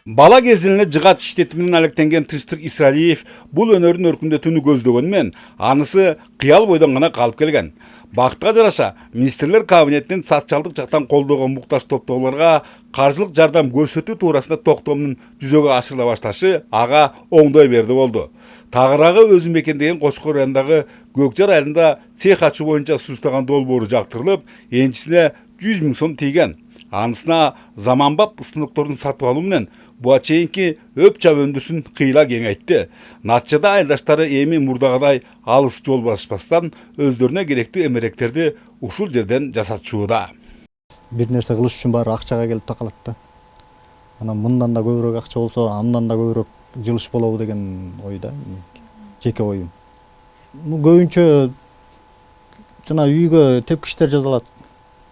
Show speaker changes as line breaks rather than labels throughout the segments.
Bala кезинде жыгач иштетиминен алектенген Тынчтык Исралиев бул өнөрдүн өркүндөтүүнү көздөгөнмен, анысы кыял бойдон гана калып келген. Бактыга жараша, министрлер кабинетинин социалдык жактан колдоого муктаж топтоолорго каржылык жардам көрсөтүү туурасында токтомдун жүзөгө ашырыла башташы ага оңдой берди болду. Тагыраагы өзү мекендеген Кочкор районундагы Көкжар айылында цех ачуу боюнча сунуштаган долбоору жактырылып, энчисине 100 000 сом тийген. Анысына заманбап ысындыктардын сатып алуу менен буга чейинки өп чап өндүрүшүн кыйла кеңейтти. Натыйжада айылдаштары эми мурдагыдай алыс жол баспастан өздөрүнө керектүү эмеректерди ушул жерден жасатышууда.
Бир нерсе кылыш үчүн баары акчага келип такалат да. Анан мындан да көбүрөөк акча болсо, андан да көбүрөөк жылыш болобу деген ойда, жеке оюм. Көбүнчө жана үйгө тепкичтер жасалат.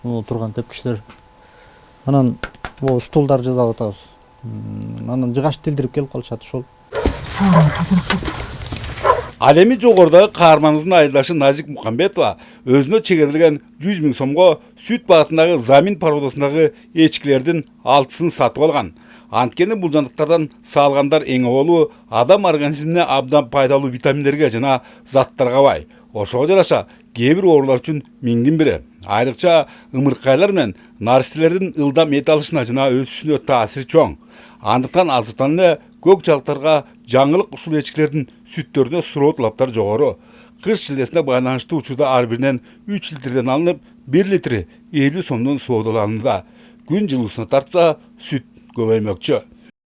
Турган тепкичтер. Анан бул стулдар жасап атабыз. Анан жыгач тилдирип келип калышат ошол.
Саамы тазыраак болду.
Ал эми жогорудагы каарманыбыздын айылдашы Назик Мукамбетова өзүнө чегерилген 100 000 сомго сүт багытындагы Замин породасындагы эчкилердин 6-сын сатып алган. Анткени бул жандыктардан саалгандар эң оболу адам организмине абдан пайдалуу витаминдерге жана заттарга бай. Ошого жараша кээ бир оорулар үчүн миңдин бири. Айрыкча ымыркайлар менен наристелердин ылдам эт алышына жана өсүшүнө таасири чоң. Андыктан азыртан эле көк жалыктарга жаңылык ушул эчкилердин сүттөрүнө суроо талаптар жогору. Кыш шилдесине байланыштуу учурда ар биринен 3 литрден алынып, 1 литри 50 сомдон соодаланууда. Күн жылуусуна тартса, сүт көбөймөкчү.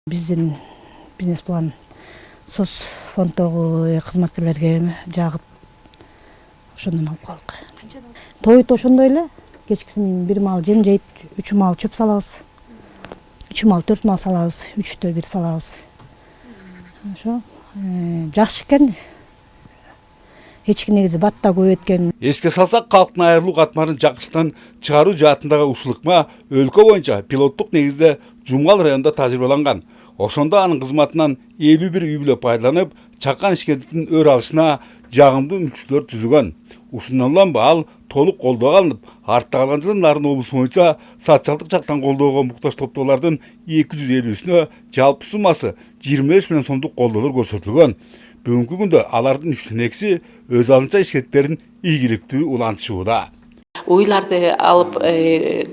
Биздин бизнес план СОС фонддогу кызматкерлерге жагып ошондон алып калдык. Тоют ошондой эле. Кечкисин бир мал жем жейт, 3 мал чөп салабыз. 3 мал 4 мал салабыз, 3тө 1 салабыз. Ошо жакшы экен. Эчки негизи батта көп эткен.
Эске салсак, калктын айрылуу катмарын жакшылыктан чыгаруу жаатындагы ушул ыкма өлкө боюнча пилоттук негизде Жумгал районунда тажрыйбаланган. Ошондо анын кызматынан 51 үй бүлө пайдаланып, чакан ишкерликтин өр алышына жагымдуу мүмкүнчүлүктөр түзүлгөн. Ушундан улам ал толук колдоого алынып, артта калган жылы Нарын облусу боюнча социалдык жактан колдоого муктаж топтоолордун 250-сүнө жалпы суммасы 25 000 сомдук колдоолор көрсөтүлгөн. Бүгүнкү күндө алардын 3төн 2си өз алынча ишкерликтерин ийгиликтүү улантышууда.
Уйларды алып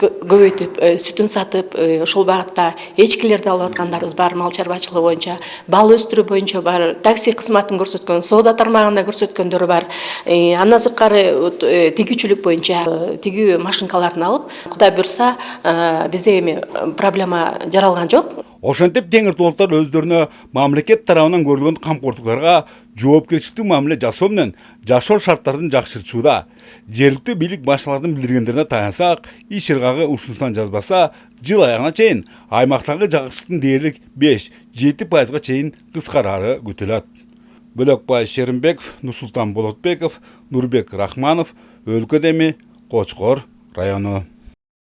көбөйтүп, сүтүн сатып, ошол багытта эчкилерди алып аткандарыбыз бар, мал чарбачылыгы боюнча, бал өстүрүү боюнча бар, такси кызматын көрсөткөн, соода тармагында көрсөткөндөр бар. Андан сырткары тигүүчүлүк боюнча тигүү машинкаларын алып, Кудай буйрса, бизде эми проблема жаралган жок.
Ошентип теңир толуктар өздөрүнө мамлекет тарабынан көрүлгөн камкордуктарга жоопкерчиликтүү мамиле жасоо менен жашоо шарттарын жакшыртууда. Жергиликтүү бийлик башчыларынын билдиргендерине таянсак, иш ыргагы ушунусунан жазбаса, жыл аягына чейин аймактагы жагышчылыктын дээрлик 5-7% чейин кыскарары күтүлөт. Бөлөкбай Шеримбеков, Нурсултан Болотбеков, Нурбек Рахманов, өлкөдө эми Кочкор району.